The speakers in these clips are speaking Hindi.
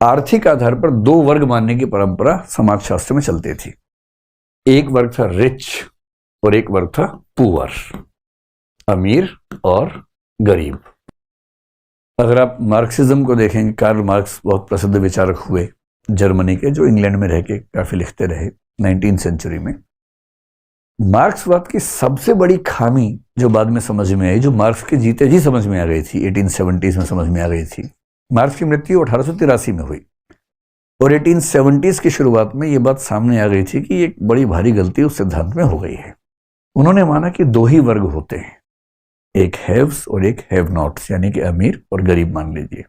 आर्थिक आधार पर दो वर्ग मानने की परंपरा समाजशास्त्र में चलती थी। एक वर्ग था रिच और एक वर्ग था पुअर, अमीर और गरीब। अगर आप मार्क्सिज्म को देखेंगे, कार्ल मार्क्स बहुत प्रसिद्ध विचारक हुए जर्मनी के, जो इंग्लैंड में रह के काफी लिखते रहे 19वीं सेंचुरी में। मार्क्सवाद की सबसे बड़ी खामी जो बाद में समझ में आई, जो मार्क्स के जीते जी समझ में आ गई थी, 1870s में समझ में आ गई थी। मार्क्स की मृत्यु 1883 में हुई और 1870s की शुरुआत में यह बात सामने आ गई थी कि एक बड़ी भारी गलती उस सिद्धांत में हो गई है। उन्होंने माना कि दो ही वर्ग होते हैं, एक हैव्स और एक हैव नॉट्स, यानी कि अमीर और गरीब मान लीजिए।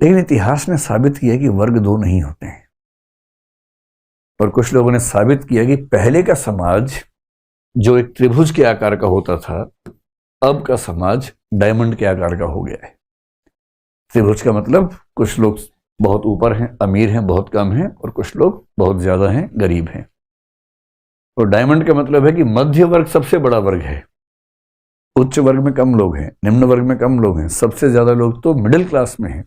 लेकिन इतिहास ने साबित किया कि वर्ग दो नहीं होते हैं। और कुछ लोगों ने साबित किया कि पहले का समाज जो एक त्रिभुज के आकार का होता था, अब का समाज डायमंड के आकार का हो गया है। त्रिभुज का मतलब कुछ लोग बहुत ऊपर हैं, अमीर हैं, बहुत कम हैं, और कुछ लोग बहुत ज्यादा हैं, गरीब हैं। और डायमंड का मतलब है कि मध्य वर्ग सबसे बड़ा वर्ग है, उच्च वर्ग में कम लोग हैं, निम्न वर्ग में कम लोग हैं, सबसे ज्यादा लोग तो मिडिल क्लास में हैं।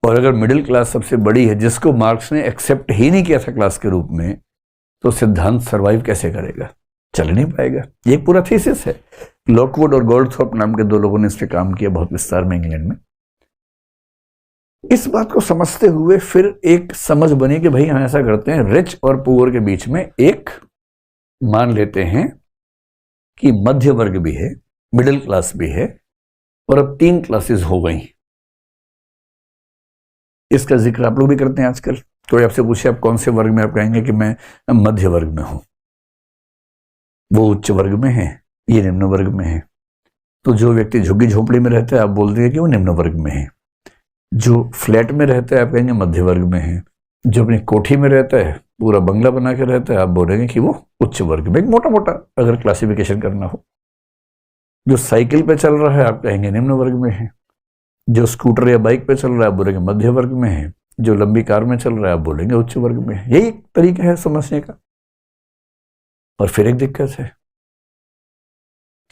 और अगर मिडिल क्लास सबसे बड़ी है, जिसको मार्क्स ने एक्सेप्ट ही नहीं किया था क्लास के रूप में, तो सिद्धांत सरवाइव कैसे करेगा? चल नहीं पाएगा। ये पूरा थीसिस है। लॉकवुड और गोल्डथॉर्प नाम के दो लोगों ने इस पर काम किया बहुत विस्तार में इंग्लैंड में। इस बात को समझते हुए फिर एक समझ बनी कि भाई हम ऐसा करते हैं, रिच और पुअर के बीच में एक मान लेते हैं कि मध्य वर्ग भी है, मिडिल क्लास भी है, और अब 3 क्लासेस हो गई। इसका जिक्र आप लोग भी करते हैं आजकल। कोई आपसे पूछे आप कौन से वर्ग में, आप कहेंगे कि मैं मध्य वर्ग में हूं। वो उच्च वर्ग में है, ये निम्न वर्ग में है। तो जो व्यक्ति झुग्गी झोपड़ी में रहता है, आप बोल देंगे कि वो निम्न वर्ग में है। जो फ्लैट में रहता है, आप कहेंगे मध्य वर्ग में है। जो अपनी कोठी में रहता है, पूरा बंगला बना के रहता है, आप बोलेंगे कि वो उच्च वर्ग में। मोटा मोटा अगर क्लासिफिकेशन करना हो, जो साइकिल पे चल रहा है, आप कहेंगे निम्न वर्ग में है। जो स्कूटर या बाइक पे चल रहा है, आप बोलेंगे मध्य वर्ग में है। जो लंबी कार में चल रहा है, आप बोलेंगे उच्च वर्ग में है। यही एक तरीका है समझने का। और फिर एक दिक्कत है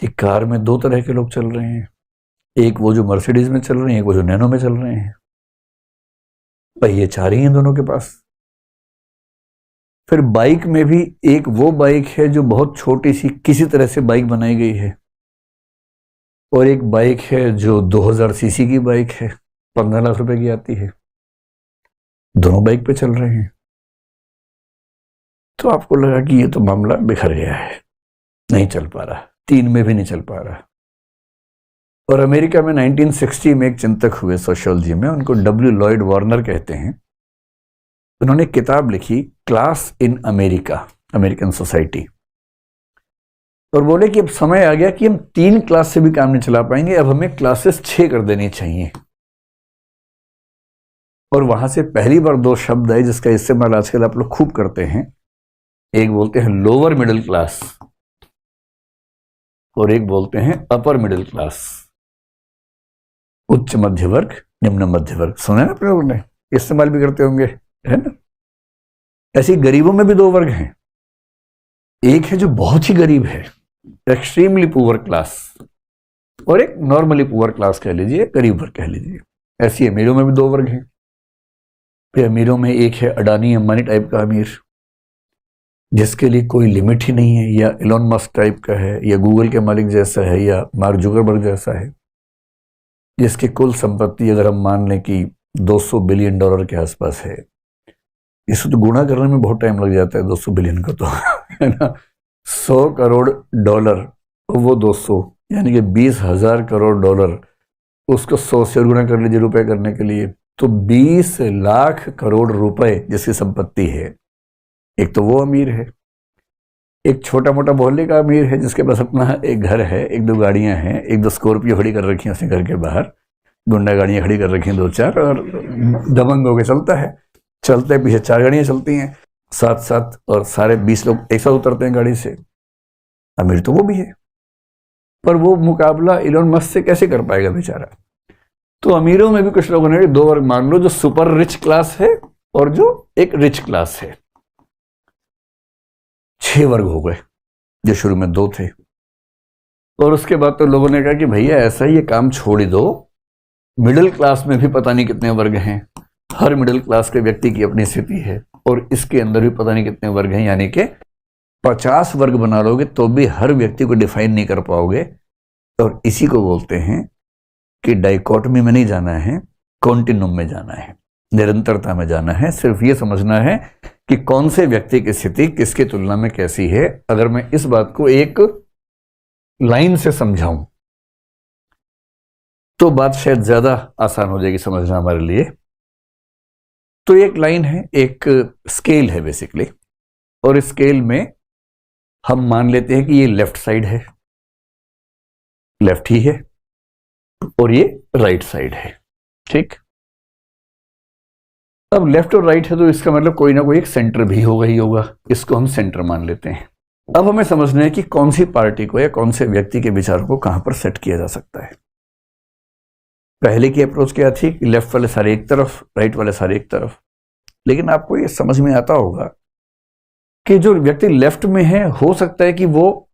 कि कार में 2 तरह के लोग चल रहे हैं। एक वो जो मर्सिडीज में चल रहे हैं, एक वो जो नैनो में चल रहे हैं। पहिए 4 ही हैं दोनों के पास। फिर बाइक में भी एक वो बाइक है जो बहुत छोटी सी किसी तरह से बाइक बनाई गई है, और एक बाइक है जो 2000 सीसी की बाइक है, 15 लाख रुपए की आती है। दोनों बाइक पे चल रहे हैं। तो आपको लगा कि ये तो मामला बिखर गया है, नहीं चल पा रहा, 3 में भी नहीं चल पा रहा। और अमेरिका में 1960 में एक चिंतक हुए सोशियोलॉजी में, उनको डब्ल्यू लॉयड वार्नर कहते हैं। उन्होंने किताब लिखी class in America, American society, और बोले कि अब समय आ गया कि हम 3 क्लास से भी काम नहीं चला पाएंगे, अब हमें क्लासेस 6 कर देनी चाहिए। और वहां से पहली बार 2 शब्द आए जिसका इस्तेमाल आजकल आप लोग खूब करते हैं। एक बोलते हैं लोअर मिडिल क्लास और एक बोलते हैं अपर मिडिल क्लास, उच्च मध्य वर्ग, निम्न मध्य वर्ग। सुना है ना आप लोगों ने, इस्तेमाल भी करते होंगे, है ना। ऐसे गरीबों में भी 2 वर्ग हैं। एक है जो बहुत ही गरीब है, एक्सट्रीमली पुअर क्लास, और एक नॉर्मली पुअर क्लास कह लीजिए, गरीब वर्ग कह लीजिए। ऐसी अमीरों में भी 2 वर्ग हैं। फिर अमीरों में एक है अडानी अंबानी टाइप का अमीर, जिसके लिए कोई लिमिट ही नहीं है, या एलोन मस्क टाइप का है, या गूगल के मालिक जैसा है, या मार्क जुकरबर्ग जैसा है, जिसकी कुल संपत्ति अगर हम मान लें कि $200 बिलियन के आसपास है। इसको तो गुणा करने में बहुत टाइम लग जाता है 200 बिलियन को, तो है ना। $100 करोड़, वो 200, यानी कि $20,000 करोड़। उसको 100 से गुणा कर लीजिए रुपए करने के लिए, तो 20 लाख करोड़ रुपए जिसकी संपत्ति है। एक तो वो अमीर है। एक छोटा मोटा मोहल्ले का अमीर है, जिसके पास अपना एक घर है, 1-2 गाड़ियां हैं, 1-2 स्कॉर्पियो खड़ी कर रखी हैं उसने घर के बाहर, गुंडा गाड़ियां खड़ी कर रखी हैं 2-4, और दबंग होकर चलता है। चलते पीछे 4 गाड़ियां चलती हैं साथ साथ, और सारे 20 लोग एक साथ उतरते हैं गाड़ी से। अमीर तो वो भी है, पर वो मुकाबला इलोन मस्क से कैसे कर पाएगा बेचारा। तो अमीरों में भी कुछ लोगों ने 2 वर्ग मान लो, जो सुपर रिच क्लास है और जो एक रिच क्लास है। 6 वर्ग हो गए, जो शुरू में 2 थे। और उसके बाद तो लोगों ने कहा कि भैया ऐसा ही ये काम छोड़ ही दो, मिडिल क्लास में भी पता नहीं कितने वर्ग हैं, हर मिडिल क्लास के व्यक्ति की अपनी स्थिति है, और इसके अंदर भी पता नहीं कितने वर्ग हैं, यानी कि 50 वर्ग बना लोगे तो भी हर व्यक्ति को डिफाइन नहीं कर पाओगे। और इसी को बोलते हैं कि डाइकोटमी में नहीं जाना है, कॉन्टिन्यूम में जाना है, निरंतरता में जाना है। सिर्फ ये समझना है कि कौन से व्यक्ति की स्थिति किसकी तुलना में कैसी है। अगर मैं इस बात को एक लाइन से समझाऊं तो बात शायद ज्यादा आसान हो जाएगी समझना हमारे लिए। तो एक लाइन है, एक स्केल है बेसिकली, और इस स्केल में हम मान लेते हैं कि ये लेफ्ट साइड है, लेफ्ट ही है, और ये राइट साइड है। ठीक, अब लेफ्ट और राइट है तो इसका मतलब कोई ना कोई एक सेंटर भी होगा ही होगा, इसको हम सेंटर मान लेते हैं। अब हमें समझना है कि कौन सी पार्टी को या कौन से व्यक्ति के विचारों को कहां पर सेट किया जा सकता है। पहले की अप्रोच क्या थी कि लेफ्ट वाले सारे एक तरफ, राइट वाले सारे एक तरफ। लेकिन आपको ये समझ में आता होगा कि जो व्यक्ति लेफ्ट में है, हो सकता है कि वो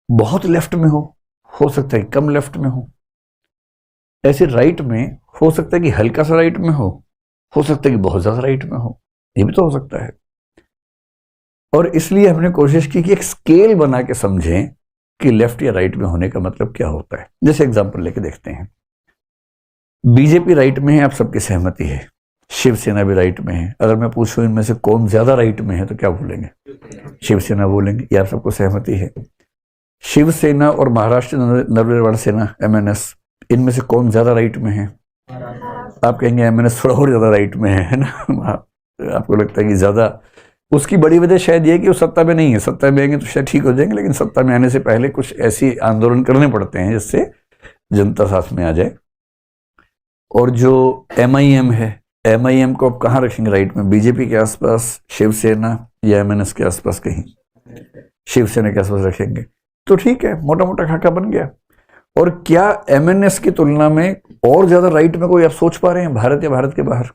बहुत लेफ्ट में हो सकता है कि कम लेफ्ट में हो। ऐसे राइट में हो सकता है कि हल्का सा राइट में हो सकता है कि बहुत ज्यादा राइट में हो, ये भी तो हो सकता है। और इसलिए हमने कोशिश की कि एक स्केल बना के समझें कि लेफ्ट या राइट में होने का मतलब क्या होता है। जैसे एग्जांपल लेके देखते हैं, बीजेपी राइट में है, आप सबकी सहमति है। शिवसेना भी राइट में है। अगर मैं पूछूं इनमें से कौन ज्यादा राइट में है तो क्या बोलेंगे? शिवसेना बोलेंगे, ये आप सबको सहमति है। शिवसेना और महाराष्ट्र नवनिर्माण सेना MNS, इनमें से कौन ज्यादा राइट में है? आप कहेंगे MNS थोड़ा और ज्यादा राइट में है ना। आपको लगता है कि ज्यादा। उसकी बड़ी वजह शायद ये कि वो सत्ता में नहीं है, सत्ता में आएंगे तो शायद ठीक हो जाएंगे, लेकिन सत्ता में आने से पहले कुछ ऐसी आंदोलन करने पड़ते हैं जिससे जनता साथ में आ जाए। और जो MIM है, MIM को आप कहाँ रखेंगे राइट में? बीजेपी के आसपास, शिवसेना या MNS के आसपास? कहीं शिवसेना के आसपास रखेंगे तो ठीक है, मोटा मोटा खाका बन गया। और क्या MNS की तुलना में और ज्यादा राइट में कोई आप सोच पा रहे हैं भारत या भारत के बाहर?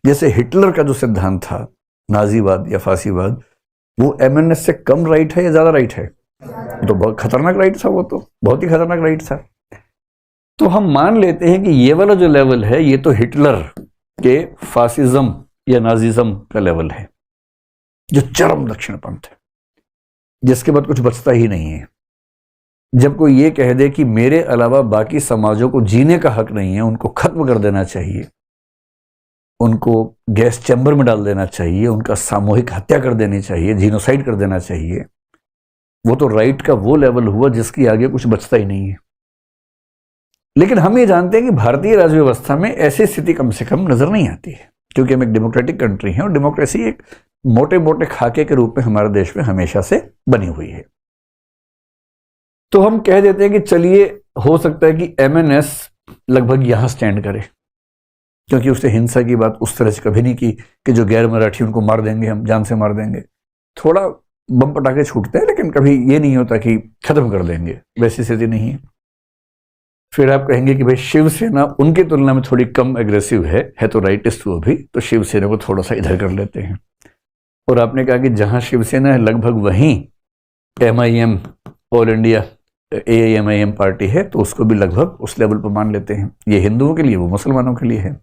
जैसे हिटलर का जो सिद्धांत था, नाजीवाद या फांसीवाद, वो MNS से कम राइट है या ज्यादा राइट है? तो बहुत खतरनाक राइट था, वो तो बहुत ही खतरनाक राइट था। तो हम मान लेते हैं कि ये वाला जो लेवल है ये तो हिटलर के फासिज्म या नाजिज्म का लेवल है, जो चरम दक्षिणपंथ है, जिसके बाद कुछ बचता ही नहीं है। जब कोई ये कह दे कि मेरे अलावा बाकी समाजों को जीने का हक नहीं है, उनको खत्म कर देना चाहिए, उनको गैस चैम्बर में डाल देना चाहिए, उनका सामूहिक हत्या कर देनी चाहिए, जीनोसाइड कर देना चाहिए, वो तो राइट का वो लेवल हुआ जिसकी आगे कुछ बचता ही नहीं है। लेकिन हम ये जानते हैं कि भारतीय राज्य व्यवस्था में ऐसी स्थिति कम से कम नजर नहीं आती है, क्योंकि हम एक डेमोक्रेटिक कंट्री हैं और डेमोक्रेसी एक मोटे मोटे खाके के रूप में हमारे देश में हमेशा से बनी हुई है। तो हम कह देते हैं कि चलिए, हो सकता है कि MNS लगभग यहां स्टैंड करे, क्योंकि उसने हिंसा की बात उस तरह से कभी नहीं की कि जो गैर मराठी उनको मार देंगे, हम जान से मार देंगे। थोड़ा बम पटाखे छूटते हैं, लेकिन कभी ये नहीं होता कि खत्म कर देंगे, वैसी स्थिति नहीं है। फिर आप कहेंगे कि भाई शिवसेना उनकी तुलना में थोड़ी कम एग्रेसिव है तो राइटिस्ट वो भी, तो शिवसेना को थोड़ा सा इधर कर लेते हैं। और आपने कहा कि जहां शिवसेना है लगभग वहीं MIM, all India AIMIM party है, तो उसको भी लगभग उस लेवल पर मान लेते हैं। ये हिंदुओं के लिए, वो मुसलमानों के लिए है।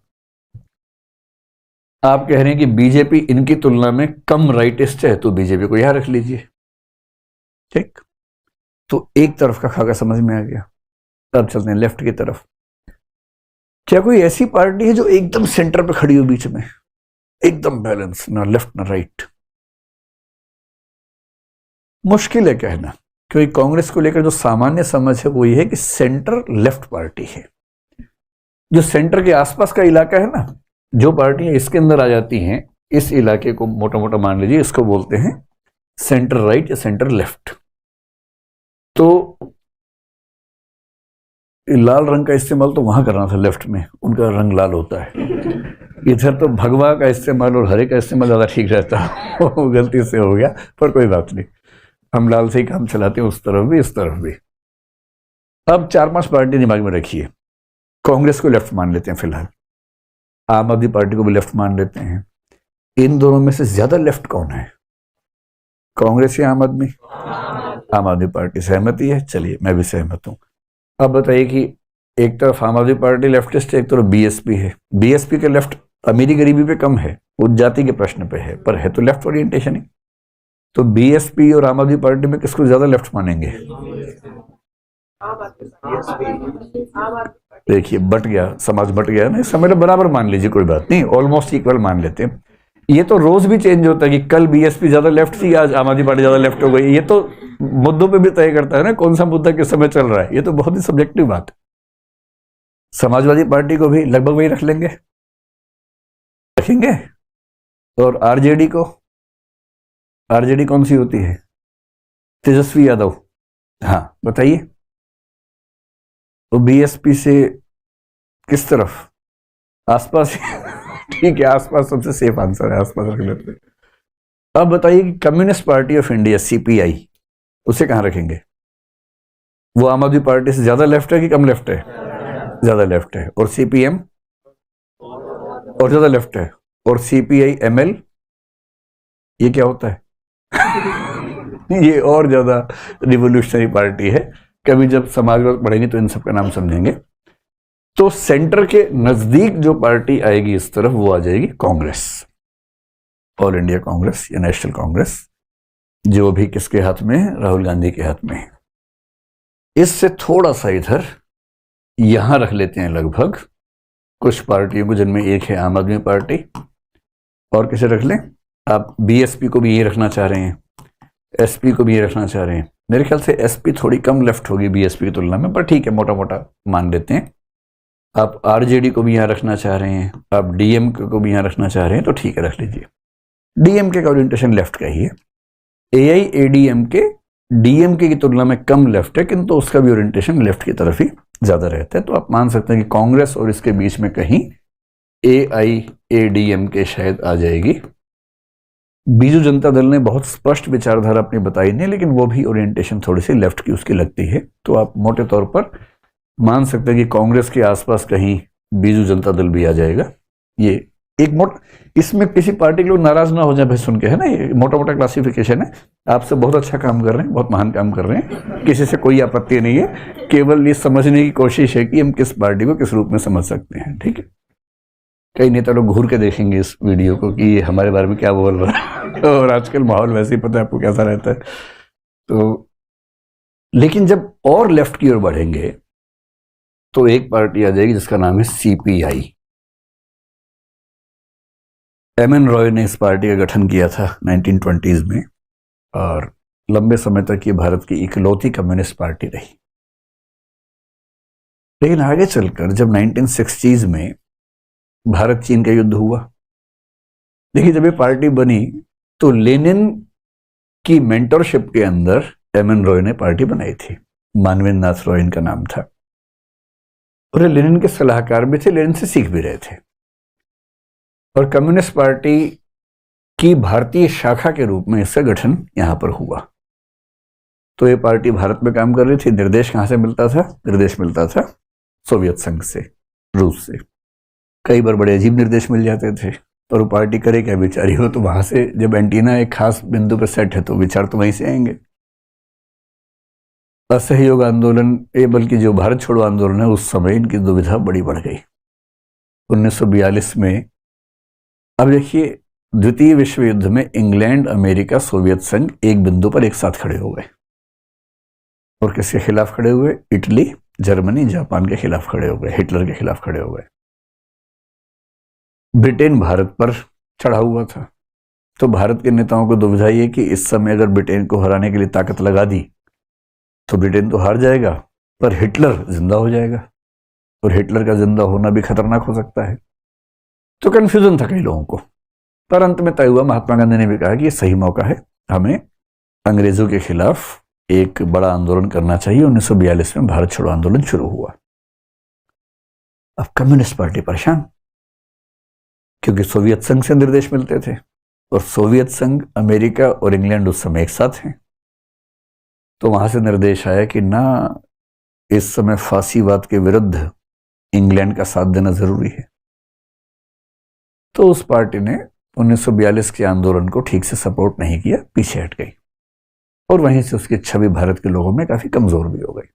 आप कह रहे हैं कि बीजेपी इनकी तुलना में कम राइटिस्ट है, तो बीजेपी को यहां रख लीजिए। ठीक, तो एक तरफ का खाका समझ में आ गया। अब चलते हैं लेफ्ट की तरफ। क्या कोई ऐसी पार्टी है जो एकदम सेंटर पे खड़ी हो, बीच में एकदम बैलेंस, ना लेफ्ट ना राइट? मुश्किल है कहना, क्योंकि कांग्रेस को लेकर जो सामान्य समझ है वो ये है कि सेंटर लेफ्ट पार्टी है। जो सेंटर के आसपास का इलाका है ना, जो पार्टियां इसके अंदर आ जाती हैं, इस इलाके को मोटा मोटा मान लीजिए, इसको बोलते हैं सेंटर राइट या सेंटर लेफ्ट। तो लाल रंग का इस्तेमाल तो वहां करना था लेफ्ट में, उनका रंग लाल होता है। इधर तो भगवा का इस्तेमाल और हरे का इस्तेमाल ज्यादा ठीक रहता है। वो गलती से हो गया, पर कोई बात नहीं, हम लाल से ही काम चलाते हैं, उस तरफ भी इस तरफ भी। अब 4-5 पार्टी दिमाग में रखिए। कांग्रेस को लेफ्ट मान लेते हैं फिलहाल, आम आदमी पार्टी को भी लेफ्ट मान लेते हैं। इन दोनों में से ज्यादा लेफ्ट कौन है, कांग्रेस या आम आदमी? आम आदमी पार्टी। सहमति है? चलिए, मैं भी सहमत हूं। अब बताइए कि एक तरफ आम आदमी पार्टी लेफ्टिस्ट है, एक तरफ BSP है। BSP के लेफ्ट अमीरी गरीबी पे कम है, वो जाति के प्रश्न पे है, पर है तो लेफ्ट ओरिएंटेशन ही। तो बीएसपी और आम आदमी पार्टी में किसको ज्यादा लेफ्ट मानेंगे? देखिए बट गया, समाज बट गया ना, इस समय बराबर मान लीजिए, कोई बात नहीं, ऑलमोस्ट इक्वल मान लेते हैं। ये तो रोज भी चेंज होता है कि कल बीएसपी ज्यादा लेफ्ट थी, आज आम आदमी पार्टी ज्यादा लेफ्ट हो गई। ये तो मुद्दों पे भी तय करता है ना कौन सा मुद्दा किस समय चल रहा है। ये तो बहुत ही सब्जेक्टिव बात है। समाजवादी पार्टी को भी लगभग वही रख लेंगे, रखेंगे। और आरजेडी को, आरजेडी कौन सी होती है? तेजस्वी यादव। हाँ बताइए, तो बीएसपी से किस तरफ? आसपास ठीक है, आसपास सबसे सेफ आंसर है, आसपास रख लेते हैं। अब बताइए कि communist party of India CPI, उसे कहां रखेंगे? वो आम आदमी पार्टी से ज्यादा लेफ्ट है कि कम लेफ्ट है? ज्यादा लेफ्ट है। और सीपीएम और ज्यादा लेफ्ट है। और सीपीआई एमएल, ये क्या होता है? ये और ज्यादा रिवोल्यूशनरी पार्टी है। कभी जब समाजवाद पढ़ेंगे तो इन सबका नाम समझेंगे। तो सेंटर के नजदीक जो पार्टी आएगी इस तरफ, वो आ जाएगी कांग्रेस, ऑल इंडिया कांग्रेस या नेशनल कांग्रेस, जो भी किसके हाथ में है? राहुल गांधी के हाथ में है। इससे थोड़ा सा इधर यहां रख लेते हैं लगभग कुछ पार्टियों को, जिनमें एक है आम आदमी पार्टी। और किसे रख लें आप? बीएसपी को भी ये रखना चाह रहे हैं, एसपी को भी ये रखना चाह रहे हैं। मेरे ख्याल से एसपी थोड़ी कम लेफ्ट होगी बीएसपी की तुलना में, पर ठीक है, मोटा मोटा मान लेते हैं। आप आरजेडी को भी यहां रखना चाह रहे हैं, आप डीएमके को भी यहां रखना चाह रहे हैं, तो ठीक है, रख लीजिए। डीएमके का ओरिएंटेशन लेफ्ट का ही है। एआईएडीएमके डीएमके की तुलना में कम लेफ्ट है, किंतु उसका भी ओरिएंटेशन लेफ्ट की तरफ ही ज्यादा रहता है। तो आप मान सकते हैं कि कांग्रेस और इसके बीच में कहीं एआईएडीएमके शायद आ जाएगी। बीजू जनता दल ने बहुत स्पष्ट विचारधारा अपनी बताई नहीं, लेकिन वो भी ओरिएंटेशन थोड़ी सी लेफ्ट की उसकी लगती है। तो आप मोटे तौर पर मान सकते हैं कि कांग्रेस के आसपास कहीं बीजू जनता दल भी आ जाएगा। ये एक इसमें किसी पार्टी के लोग नाराज ना हो जाए भाई सुन के, है ना, ये मोटा मोटा क्लासिफिकेशन है। आपसे बहुत अच्छा काम कर रहे हैं, बहुत महान काम कर रहे हैं, किसी से कोई आपत्ति नहीं है। केवल ये समझने की कोशिश है कि हम किस पार्टी को किस रूप में समझ सकते हैं, ठीक है। कई नेता लोग घूर के देखेंगे इस वीडियो को कि ये हमारे बारे में क्या बोल रहा है और आजकल माहौल वैसे ही पता है आपको कैसा रहता है। तो लेकिन जब और लेफ्ट की ओर बढ़ेंगे तो एक पार्टी आ जाएगी जिसका नाम है सीपीआई। एमएन रॉय ने इस पार्टी का गठन किया था 1920s में, और लंबे समय तक ये भारत की इकलौती कम्युनिस्ट पार्टी रही। लेकिन आगे चलकर जब 1960s में भारत चीन का युद्ध हुआ, देखिए जब ये पार्टी बनी तो लेनिन की मेंटरशिप के अंदर एमएन रॉय ने पार्टी बनाई थी। मानवेंद्र नाथ रॉय इनका नाम था, और लेनिन के सलाहकार भी थे, लेनिन से सीख भी रहे थे। और कम्युनिस्ट पार्टी की भारतीय शाखा के रूप में इसका गठन यहां पर हुआ। तो ये पार्टी भारत में काम कर रही थी। निर्देश कहां से मिलता था? निर्देश मिलता था सोवियत संघ से, रूस से। कई बार बड़े अजीब निर्देश मिल जाते थे, और वो पार्टी करे क्या बेचारी हो। तो वहां से जब एंटीना एक खास बिंदु पर सेट है तो विचार तो वहीं से आएंगे। असहयोग आंदोलन, ये बल्कि जो भारत छोड़ो आंदोलन है, उस समय इनकी दुविधा बड़ी बढ़ गई 1942 में। अब देखिए, द्वितीय विश्व युद्ध में इंग्लैंड, अमेरिका, सोवियत संघ एक बिंदु पर एक साथ खड़े हो गए। और किसके खिलाफ खड़े हुए? इटली, जर्मनी, जापान के खिलाफ खड़े हो गए, हिटलर के खिलाफ खड़े हो गए। ब्रिटेन भारत पर चढ़ा हुआ था। तो भारत के नेताओं को दुविधा ये कि इस समय अगर ब्रिटेन को हराने के लिए ताकत लगा दी तो ब्रिटेन तो हार जाएगा, पर हिटलर जिंदा हो जाएगा, और हिटलर का जिंदा होना भी खतरनाक हो सकता है। तो कंफ्यूजन था कई लोगों को, पर अंत में तय हुआ। महात्मा गांधी ने भी कहा कि ये सही मौका है, हमें अंग्रेजों के खिलाफ एक बड़ा आंदोलन करना चाहिए। 1942 में भारत छोड़ो आंदोलन शुरू हुआ। अब कम्युनिस्ट पार्टी परेशान, क्योंकि सोवियत संघ से निर्देश मिलते थे, और सोवियत संघ, अमेरिका और इंग्लैंड उस समय एक साथ हैं। तो वहां से निर्देश आया कि ना, इस समय फांसीवाद के विरुद्ध इंग्लैंड का साथ देना जरूरी है। तो उस पार्टी ने 1942 के आंदोलन को ठीक से सपोर्ट नहीं किया, पीछे हट गई, और वहीं से उसकी छवि भारत के लोगों में काफी कमजोर भी हो गई।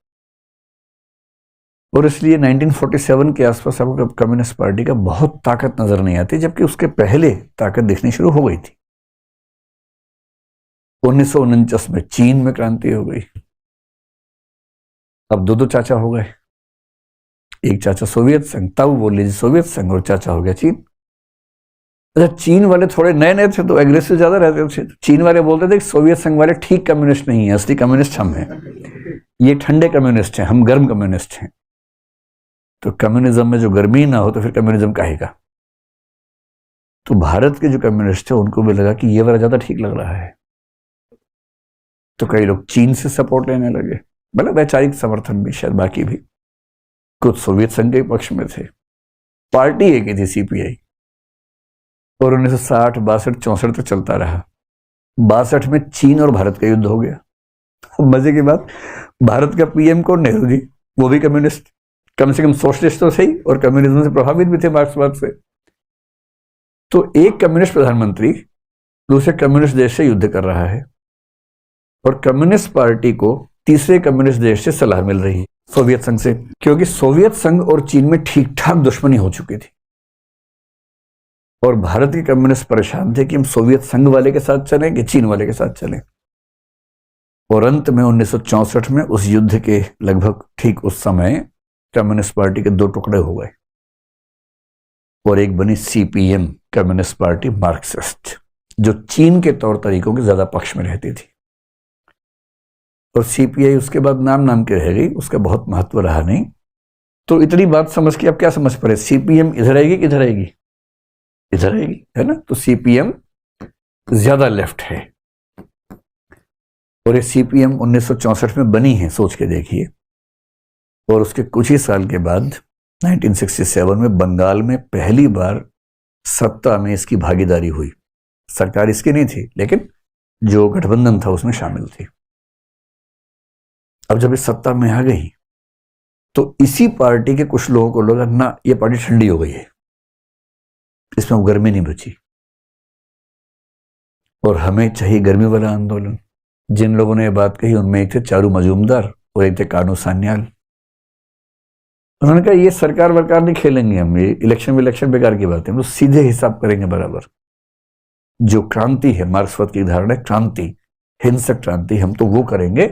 और इसलिए 1947 के आसपास आपको कम्युनिस्ट पार्टी का बहुत ताकत नजर नहीं आती, जबकि उसके पहले ताकत दिखनी शुरू हो गई थी। 1949 में चीन में क्रांति हो गई। अब दो चाचा हो गए, एक चाचा सोवियत संघ, तब बोल लीजिए सोवियत संघ, और चाचा हो गया चीन। अच्छा, चीन वाले थोड़े नए नए थे तो एग्रेसिव ज्यादा रहते थे। चीन वाले बोलते थे कि सोवियत संघ वाले ठीक कम्युनिस्ट नहीं है, असली कम्युनिस्ट हम हैं, ये ठंडे कम्युनिस्ट हैं, हम गर्म कम्युनिस्ट हैं। तो कम्युनिज्म में जो गर्मी ना हो तो फिर कम्युनिज्म कहेगा। तो भारत के जो कम्युनिस्ट थे उनको भी लगा कि ये वाला ज्यादा ठीक लग रहा है, तो कई लोग चीन से सपोर्ट लेने लगे, मतलब वैचारिक समर्थन भी शायद, बाकी भी कुछ सोवियत संघ के पक्ष में थे। पार्टी एक ही थी, सीपीआई, और 1960, 62, 64 तक चलता रहा। 62 में चीन और भारत का युद्ध हो गया। मजे की बात, भारत का पीएम कौन? नेहरू जी, वो भी कम्युनिस्ट, कम से कम सोशलिस्ट तो सही, और कम्युनिज्म से प्रभावित भी थे, मार्क्सवाद से। तो एक कम्युनिस्ट प्रधानमंत्री दूसरे कम्युनिस्ट देश से युद्ध कर रहा है, और कम्युनिस्ट पार्टी को तीसरे कम्युनिस्ट देश से सलाह मिल रही है, सोवियत संघ से, क्योंकि सोवियत संघ और चीन में ठीक ठाक दुश्मनी हो चुकी थी। और भारत के कम्युनिस्ट परेशान थे कि हम सोवियत संघ वाले के साथ चलें कि चीन वाले के साथ चलें। और अंत में 1964 में उस युद्ध के लगभग ठीक उस समय कम्युनिस्ट पार्टी के दो टुकड़े हो गए, और एक बनी सीपीएम, कम्युनिस्ट पार्टी मार्क्सिस्ट, जो चीन के तौर तरीकों के ज्यादा पक्ष में रहती थी। और सीपीआई उसके बाद नाम के रह गई, उसका बहुत महत्व रहा नहीं। तो इतनी बात समझ के आप क्या समझ पड़े, सीपीएम इधर आएगी किधर आएगी? इधर आएगी, है ना। तो सीपीएम ज्यादा लेफ्ट है, और ये सीपीएम 1964 में बनी है, सोच के देखिए। और उसके कुछ ही साल के बाद 1967 में बंगाल में पहली बार सत्ता में इसकी भागीदारी हुई। सरकार इसकी नहीं थी, लेकिन जो गठबंधन था उसमें शामिल थी। अब जब इस सत्ता में आ गई तो इसी पार्टी के कुछ लोगों को लगा ना, ये पार्टी ठंडी हो गई है, इसमें गर्मी नहीं बची, और हमें चाहिए गर्मी वाला आंदोलन। जिन लोगों ने ये बात कही उनमें एक थे चारू मजूमदार और एक थे कानू सान्याल। उन्होंने कहा ये सरकार वरकार नहीं खेलेंगे हम, ये इलेक्शन बेकार की बात है, हम तो सीधे हिसाब करेंगे बराबर। जो क्रांति है, मार्क्सवाद की धारणा क्रांति, हिंसक क्रांति, हम तो वो करेंगे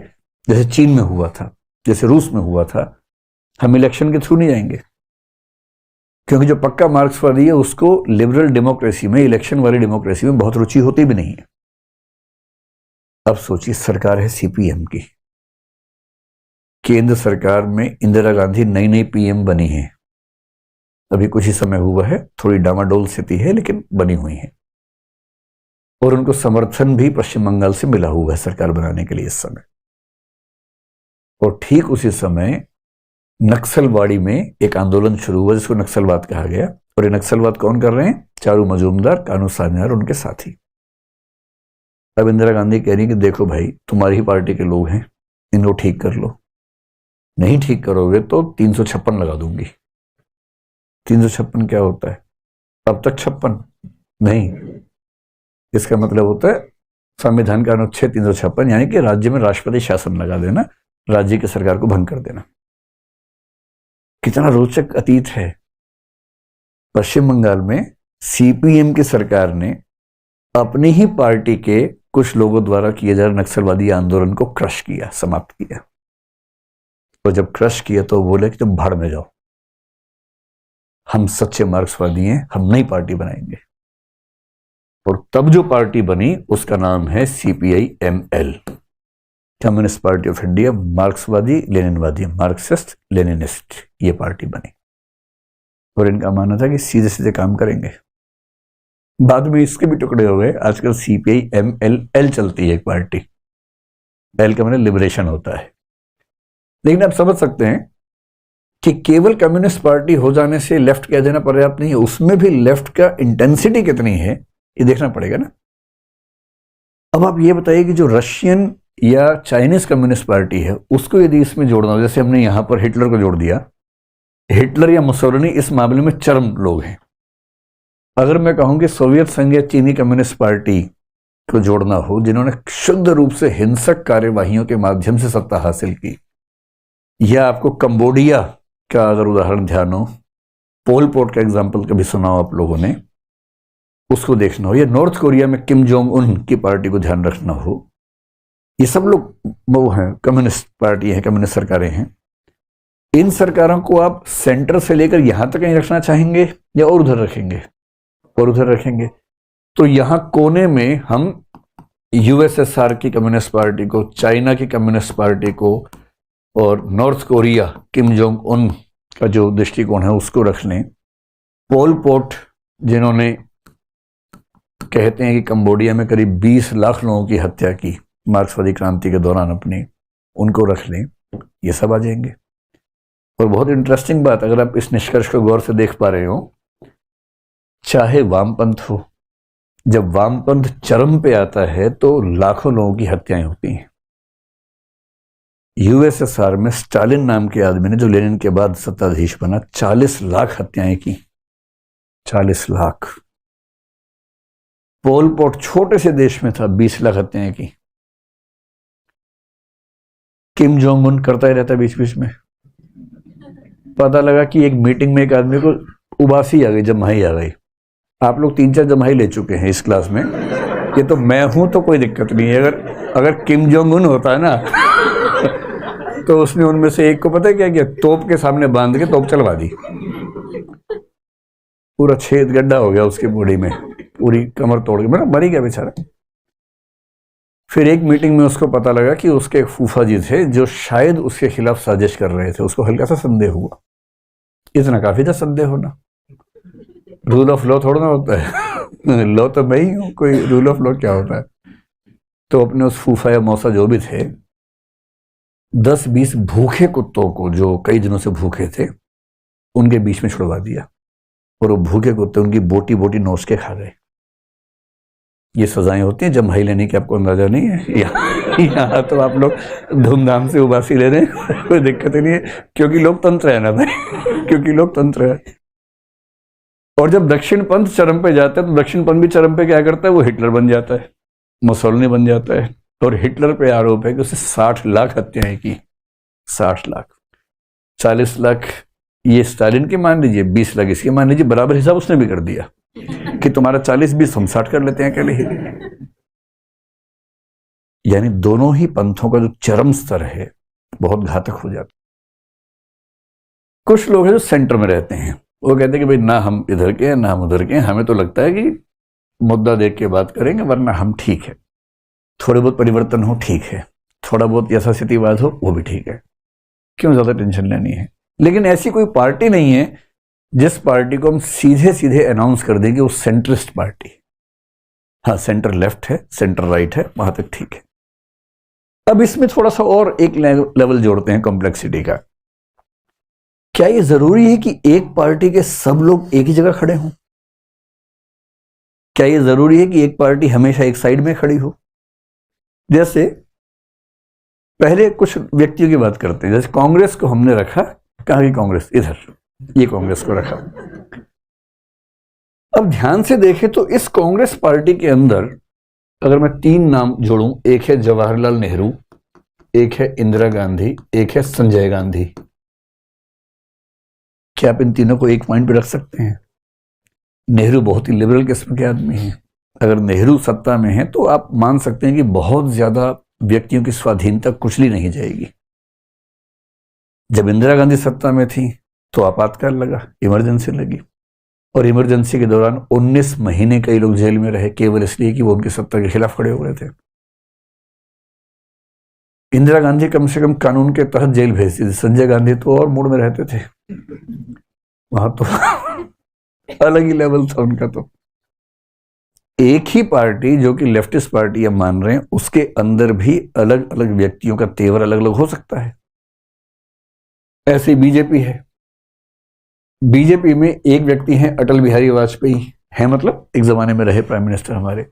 जैसे चीन में हुआ था, जैसे रूस में हुआ था। हम इलेक्शन के थ्रू नहीं जाएंगे, क्योंकि जो पक्का मार्क्सवादी है उसको लिबरल डेमोक्रेसी में, इलेक्शन वाली डेमोक्रेसी में बहुत रुचि होती भी नहीं है। अब सोचिए, सरकार है सीपीएम की, केंद्र सरकार में इंदिरा गांधी नई पीएम बनी है, अभी कुछ ही समय हुआ है, थोड़ी डामाडोल स्थिति है लेकिन बनी हुई है, और उनको समर्थन भी पश्चिम बंगाल से मिला हुआ है सरकार बनाने के लिए इस समय। और ठीक उसी समय नक्सलवाड़ी में एक आंदोलन शुरू हुआ जिसको नक्सलवाद कहा गया, और ये नक्सलवाद कौन कर रहे हैं? चारू मजूमदार, कानू सान्याल और उनके साथी। अब इंदिरा गांधी कह रही कि देखो भाई, तुम्हारी ही पार्टी के लोग हैं, इनको ठीक कर लो, नहीं ठीक करोगे तो 356 लगा दूंगी। 356 क्या होता है? अब तक 56 नहीं, इसका मतलब होता है संविधान का अनुच्छेद 356, यानी कि राज्य में राष्ट्रपति शासन लगा देना, राज्य की सरकार को भंग कर देना। कितना रोचक अतीत है। पश्चिम बंगाल में सीपीएम की सरकार ने अपनी ही पार्टी के कुछ लोगों द्वारा किए जा रहे नक्सलवादी आंदोलन को क्रश किया, समाप्त किया। और जब क्रश किया तो बोले कि तुम भाड़ में जाओ, हम सच्चे मार्क्सवादी हैं, हम नई पार्टी बनाएंगे। और तब जो पार्टी बनी उसका नाम है CPI-ML, communist party of India, मार्क्सवादी लेनिनवादी, मार्क्सिस्ट लेनिनिस्ट, ये पार्टी बनी। और इनका मानना था कि सीधे सीधे काम करेंगे। बाद में इसके भी टुकड़े हो गए, आजकल CPI-ML चलती है एक पार्टी, एल का मतलब लिबरेशन होता है। लेकिन आप समझ सकते हैं कि केवल कम्युनिस्ट पार्टी हो जाने से लेफ्ट कह देना पर्याप्त नहीं है, उसमें भी लेफ्ट का इंटेंसिटी कितनी है ये देखना पड़ेगा ना। अब आप ये बताइए कि जो रशियन या चाइनीज कम्युनिस्ट पार्टी है उसको यदि इसमें जोड़ना हो, जैसे हमने यहां पर हिटलर को जोड़ दिया, हिटलर या मुसोलिनी इस मामले में चरम लोग हैं। अगर मैं कहूं कि सोवियत संघ या चीनी कम्युनिस्ट पार्टी को जोड़ना हो, जिन्होंने शुद्ध रूप से हिंसक कार्यवाहियों के माध्यम से सत्ता हासिल की, या आपको कंबोडिया का अगर उदाहरण ध्यान हो, पोल पोट का एग्जाम्पल कभी सुना हो आप लोगों ने, उसको देखना हो, या नॉर्थ कोरिया में किम जोंग उन की पार्टी को ध्यान रखना हो, ये सब लोग वो हैं, कम्युनिस्ट पार्टी है, कम्युनिस्ट सरकारें हैं। इन सरकारों को आप सेंटर से लेकर यहां तक कहीं रखना चाहेंगे या और उधर रखेंगे? और उधर रखेंगे। तो यहां कोने में हम यूएसएसआर की कम्युनिस्ट पार्टी को, चाइना की कम्युनिस्ट पार्टी को और north Korea Kim Jong Un का जो दृष्टिकोण है उसको रख लें। पोल पोट जिन्होंने कहते हैं कि कंबोडिया में करीब 20 लाख लोगों की हत्या की मार्क्सवादी क्रांति के दौरान अपनी, उनको रख लें, ये सब आ जाएंगे। और बहुत इंटरेस्टिंग बात, अगर आप इस निष्कर्ष को गौर से देख पा रहे हो, चाहे वामपंथ हो, जब वामपंथ चरम पे आता है तो लाखों लोगों की हत्याएं होती हैं। यूएसएसआर में स्टालिन नाम के आदमी ने, जो लेनिन के बाद सत्ताधीश बना, 40 लाख हत्याएं की, 40 लाख। पोल पोट छोटे से देश में था, 20 लाख हत्याएं की। किम जोंग उन करता ही रहता बीच बीच में। पता लगा कि एक मीटिंग में एक आदमी को उबासी आ गई, जम्हाई आ गई। आप लोग 3-4 जम्हाई ले चुके हैं इस क्लास में, ये तो मैं हूं तो कोई दिक्कत नहीं है। अगर किम जोंग उन होता है ना तो उसने उनमें से एक को पता है क्या किया, तोप के सामने बांध के तोप चलवा दी, पूरा छेद गड्ढा हो गया उसकी बॉडी में, पूरी कमर तोड़ के मर ही गया बेचारा। फिर एक मीटिंग में उसको पता लगा कि उसके एक फूफा जी थे जो शायद उसके खिलाफ साजिश कर रहे थे। उसको हल्का सा संदेह हुआ, इतना काफी था संदेह होना, रूल ऑफ लॉ थोड़ा ना होता है लॉ तो मैं ही हूं, कोई रूल ऑफ लॉ क्या होता है। तो अपने उस फूफा या मौसा जो भी थे, 10-20 भूखे कुत्तों को, जो कई दिनों से भूखे थे, उनके बीच में छुड़वा दिया, और वो भूखे कुत्ते उनकी बोटी बोटी नोच के खा गए। ये सजाएं होती हैं जम्हाई लेने की, आपको अंदाजा नहीं है। यहाँ तो आप लोग धूमधाम से उबासी ले रहे हैं, कोई दिक्कत ही नहीं है, क्योंकि लोकतंत्र है ना भाई, क्योंकि लोकतंत्र है। और जब दक्षिण पंथ चरम पे जाता है तो दक्षिण पंथ भी चरम पे क्या करता है, वो हिटलर बन जाता है, मुसोलिनी बन जाता है। और हिटलर पे आरोप है कि उसने 60 लाख हत्याएं की, 60 लाख। 40 लाख ये स्टालिन की मान लीजिए, 20 लाख इसकी मान लीजिए, बराबर हिसाब उसने भी कर दिया कि तुम्हारा 40-20 हम 60 कर लेते हैं अकेले ही। यानी दोनों ही पंथों का जो चरम स्तर है बहुत घातक हो जाता। कुछ लोग हैं जो सेंटर में रहते हैं, वो कहते हैं कि भाई ना हम इधर के हैं ना हम उधर के हैं, हमें तो लगता है कि मुद्दा देख के बात करेंगे, वरना हम ठीक है, थोड़े बहुत परिवर्तन हो ठीक है, थोड़ा बहुत यथास्थितिवाद हो वो भी ठीक है, क्यों ज्यादा टेंशन लेनी है। लेकिन ऐसी कोई पार्टी नहीं है जिस पार्टी को हम सीधे सीधे अनाउंस कर देंगे वो सेंट्रिस्ट पार्टी। हाँ, सेंटर लेफ्ट है, सेंटर राइट है, वहां तक ठीक है। अब इसमें थोड़ा सा और एक लेवल जोड़ते हैं कॉम्प्लेक्सिटी का। क्या ये जरूरी है कि एक पार्टी के सब लोग एक ही जगह खड़े हों? क्या ये जरूरी है कि एक पार्टी हमेशा एक साइड में खड़ी हो? जैसे पहले कुछ व्यक्तियों की बात करते हैं, जैसे कांग्रेस को हमने रखा, कहाँ की कांग्रेस, इधर, ये कांग्रेस को रखा। अब ध्यान से देखें तो इस कांग्रेस पार्टी के अंदर अगर मैं 3 नाम जोड़ूं, एक है जवाहरलाल नेहरू, एक है इंदिरा गांधी, एक है संजय गांधी, क्या आप इन तीनों को एक पॉइंट पे रख सकते हैं? नेहरू बहुत ही लिबरल किस्म के आदमी हैं। अगर नेहरू सत्ता में है तो आप मान सकते हैं कि बहुत ज्यादा व्यक्तियों की स्वाधीनता कुचली नहीं जाएगी। जब इंदिरा गांधी सत्ता में थी तो आपातकाल लगा, इमरजेंसी लगी, और इमरजेंसी के दौरान 19 महीने कई लोग जेल में रहे, केवल इसलिए कि वो उनकी सत्ता के खिलाफ खड़े हो गए थे। इंदिरा गांधी कम से कम कानून के तहत जेल भेजती थी, संजय गांधी तो और मूड में रहते थे, वहां तो अलग ही लेवल था उनका। तो एक ही पार्टी जो कि लेफ्टिस्ट पार्टी हम मान रहे हैं, उसके अंदर भी अलग अलग व्यक्तियों का तेवर अलग अलग हो सकता है। ऐसे बीजेपी है, बीजेपी में एक व्यक्ति हैं अटल बिहारी वाजपेयी, है मतलब एक जमाने में रहे प्राइम मिनिस्टर हमारे।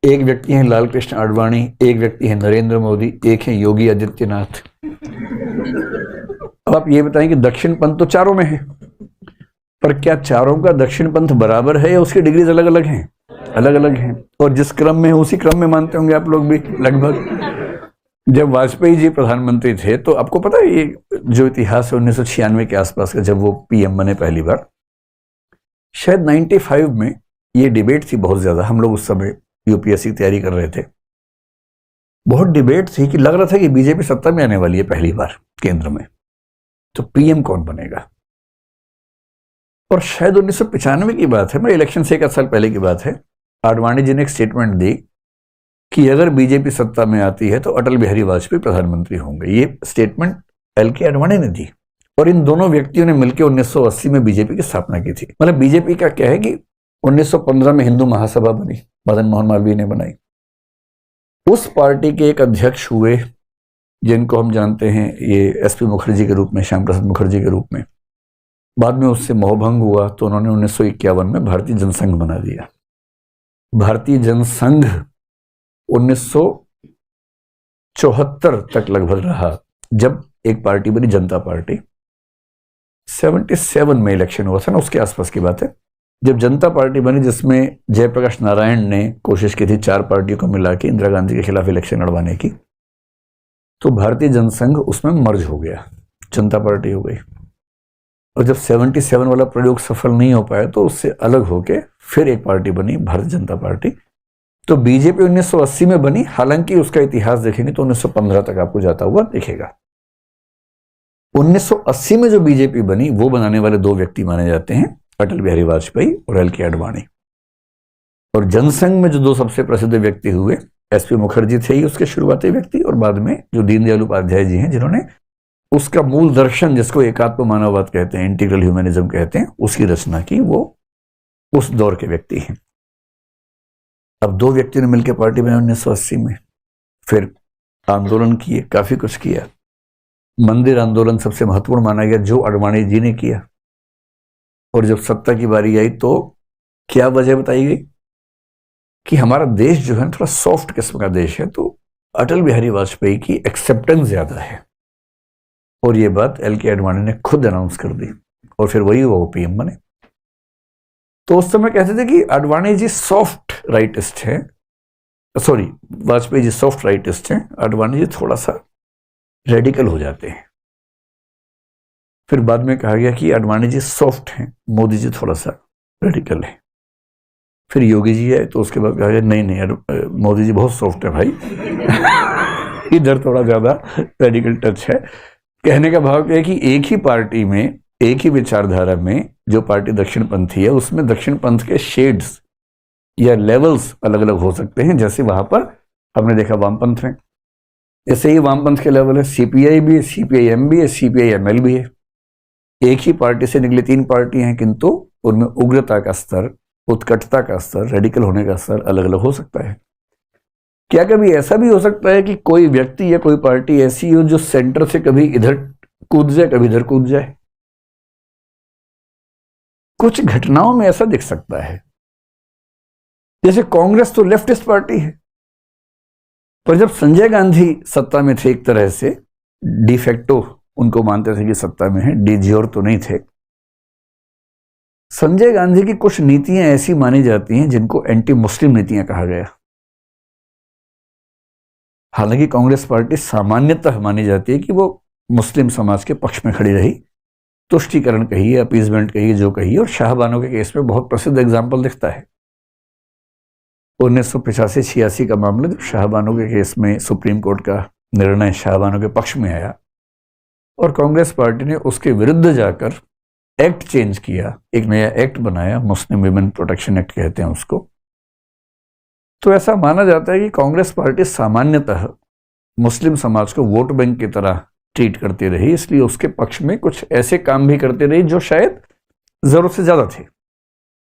एक व्यक्ति हैं लाल कृष्ण आडवाणी, एक व्यक्ति हैं नरेंद्र मोदी, एक है योगी आदित्यनाथ। अब आप ये बताएं कि दक्षिण पंथ तो चारों में है, पर क्या चारों का दक्षिण पंथ बराबर है या उसकी डिग्रीज अलग अलग हैं? अलग अलग हैं। और जिस क्रम में है उसी क्रम में मानते होंगे आप लोग भी लगभग। जब वाजपेयी जी प्रधानमंत्री थे तो आपको पता है ये जो इतिहास है 1996 के आसपास का, जब वो पीएम बने पहली बार, शायद 95 में ये डिबेट थी बहुत ज्यादा। हम लोग उस समय यूपीएससी की तैयारी कर रहे थे, बहुत डिबेट थी कि लग रहा था कि बीजेपी सत्ता में आने वाली है पहली बार केंद्र में, तो पीएम कौन बनेगा। और शायद 1995 की बात है, मेरे इलेक्शन से 1 साल पहले की बात है, आडवाणी जी ने एक स्टेटमेंट दी कि अगर बीजेपी सत्ता में आती है तो अटल बिहारी वाजपेयी प्रधानमंत्री होंगे। ये स्टेटमेंट एल.के. आडवाणी ने दी और इन दोनों व्यक्तियों ने मिलकर 1980 में बीजेपी की स्थापना की थी। मतलब बीजेपी का क्या है कि 1915 में हिंदू महासभा बनी, मदन मोहन मालवीय ने बनाई। उस पार्टी के एक अध्यक्ष हुए जिनको हम जानते हैं ये एसपी मुखर्जी के रूप में, श्याम प्रसाद मुखर्जी के रूप में। बाद में उससे मोहभंग हुआ तो उन्होंने 1951 में भारतीय जनसंघ बना दिया। भारतीय जनसंघ 1974 तक लगभग रहा, जब एक पार्टी बनी जनता पार्टी। 77 में इलेक्शन हुआ था ना, उसके आसपास की बात है, जब जनता पार्टी बनी, जिसमें जयप्रकाश नारायण ने कोशिश की थी 4 पार्टियों को मिला के इंदिरा गांधी के खिलाफ इलेक्शन लड़वाने की, तो भारतीय जनसंघ उसमें मर्ज हो गया, जनता पार्टी हो गई। और जब 77 वाला प्रयोग सफल नहीं हो पाया तो उससे अलग होके फिर एक पार्टी बनी, भारतीय जनता पार्टी। तो बीजेपी 1980 में बनी, हालांकि उसका इतिहास देखेंगे तो 1915 तक आपको जाता हुआ दिखेगा। 1980 में जो बीजेपी बनी वो बनाने वाले 2 व्यक्ति माने जाते हैं, अटल बिहारी वाजपेयी और एल.के. आडवाणी। और जनसंघ में जो 2 सबसे प्रसिद्ध व्यक्ति हुए, एसपी मुखर्जी थे ही उसके शुरुआती व्यक्ति, और बाद में जो दीनदयाल उपाध्याय जी हैं, जिन्होंने उसका मूल दर्शन, जिसको एकात्म मानववाद कहते हैं, इंटीग्रल ह्यूमनिज्म कहते हैं, उसकी रचना की, वो उस दौर के व्यक्ति हैं। अब 2 व्यक्तियों ने मिलकर पार्टी बनाई 1980 में, फिर आंदोलन किए, काफी कुछ किया। मंदिर आंदोलन सबसे महत्वपूर्ण माना गया, जो आडवाणी जी ने किया। और जब सत्ता की बारी आई तो क्या वजह बताई गई कि हमारा देश जो है थोड़ा सॉफ्ट किस्म का देश है, तो अटल बिहारी वाजपेयी की एक्सेप्टेंस ज्यादा है। और ये बात एल.के. आडवाणी ने खुद अनाउंस कर दी और फिर वही वो पीएम बने। तो उस समय कहते थे कि आडवाणी जी सॉफ्ट राइटिस्ट हैं, sorry Vajpayee ji soft rightist हैं, आडवाणी जी थोड़ा सा रेडिकल हो जाते हैं। फिर बाद में कहा गया कि आडवाणी जी सॉफ्ट हैं, मोदी जी थोड़ा सा रेडिकल है। फिर योगी जी आए तो उसके बाद कहा गया नहीं, मोदी जी बहुत सॉफ्ट है भाई इधर थोड़ा ज्यादा रेडिकल टच है। कहने का भाव क्या है कि एक ही पार्टी में, एक ही विचारधारा में जो पार्टी दक्षिण पंथी है, उसमें दक्षिण पंथ के शेड्स या लेवल्स अलग अलग हो सकते हैं। जैसे वहां पर हमने देखा वामपंथ में, ऐसे ही वामपंथ के लेवल है, सीपीआई भी है, सीपीआईएम भी है, सीपीआईएमएल भी है। एक ही पार्टी से निकली 3 पार्टियां हैं, किंतु उनमें उग्रता का स्तर, उत्कटता का स्तर, रेडिकल होने का स्तर अलग अलग हो सकता है। क्या कभी ऐसा भी हो सकता है कि कोई व्यक्ति या कोई पार्टी ऐसी हो जो सेंटर से कभी इधर कूद जाए, कभी इधर कूद जाए? कुछ घटनाओं में ऐसा दिख सकता है। जैसे कांग्रेस तो लेफ्टिस्ट पार्टी है, पर जब संजय गांधी सत्ता में थे, एक तरह से डिफेक्टो उनको मानते थे कि सत्ता में है, डिजियोर तो नहीं थे। संजय गांधी की कुछ नीतियां ऐसी मानी जाती हैं जिनको एंटी मुस्लिम नीतियां कहा गया। हालांकि कांग्रेस पार्टी सामान्यतः मानी जाती है कि वो मुस्लिम समाज के पक्ष में खड़ी रही, तुष्टीकरण कहिए, अपीजमेंट कहिए, जो कहिए। और शाहबानो के केस में बहुत प्रसिद्ध एग्जाम्पल दिखता है 1985-86 का मामला, जब शाहबानो के केस में सुप्रीम कोर्ट का निर्णय शाहबानो के पक्ष में आया और कांग्रेस पार्टी ने उसके विरुद्ध जाकर एक्ट चेंज किया, एक नया एक्ट बनाया, मुस्लिम विमेन प्रोटेक्शन एक्ट कहते हैं उसको। तो ऐसा माना जाता है कि कांग्रेस पार्टी सामान्यतः मुस्लिम समाज को वोट बैंक की तरह ट्रीट करती रही, इसलिए उसके पक्ष में कुछ ऐसे काम भी करती रही जो शायद जरूरत से ज्यादा थे।